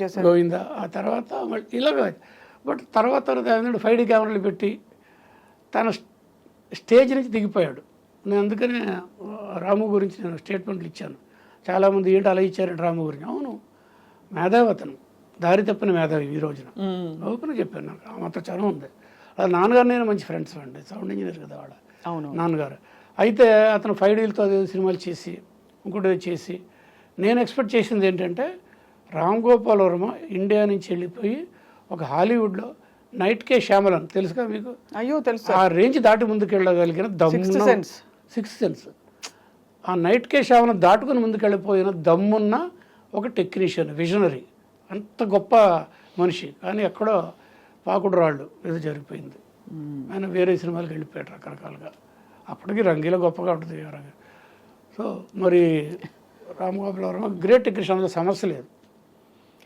చేశారు. గోవిందా ఆ తర్వాత మళ్ళీ ఇలాగ బట్ తర్వాత ఏంటంటే 5D కెమెరాలు పెట్టి తన స్టేజ్ నుంచి దిగిపోయాడు. నేను అందుకనే రాము గురించి నేను స్టేట్మెంట్లు ఇచ్చాను. చాలామంది ఏంటి అలా ఇచ్చారంటే రాము గురించి. అవును, మేధావి అతను, దారి తప్పిన మేధావి ఈ రోజున. ఓపెన్గా చెప్పాను, నాకు ఆ మాత్రం చనువు ఉంది. అది నాన్నగారు నేను మంచి ఫ్రెండ్స్ అండి, సౌండ్ ఇంజనీర్ కదా వాళ్ళ నాన్నగారు. అయితే అతను 5Dలతో అదే సినిమాలు చేసి ఇంకోటి చేసి నేను ఎక్స్పెక్ట్ చేసింది ఏంటంటే రామ్ గోపాల్ వర్మ ఇండియా నుంచి వెళ్ళిపోయి ఒక హాలీవుడ్లో నైట్ కే శ్యామలన్ తెలుసుగా మీకు? అయ్యో తెలుసు. ఆ రేంజ్ దాటి ముందుకెళ్ళగలిగిన దమ్మున్న సిక్స్త్ సెన్స్, ఆ నైట్ కే శ్యామలన్ దాటుకుని ముందుకెళ్ళిపోయిన దమ్మున్న ఒక టెక్నీషియన్, విజనరీ, అంత గొప్ప మనిషి. కానీ ఎక్కడో పాకుడు రాళ్ళు ఏదో జరిగిపోయింది. ఆయన వేరే సినిమాలకు వెళ్ళిపోయాడు రకరకాలుగా. అప్పటికి రంగీలో గొప్పగా ఉంటుంది. సో మరి రామ్ గోపాల్ వర్మ గ్రేట్ టెక్నీషియన్, సమస్య లేదు.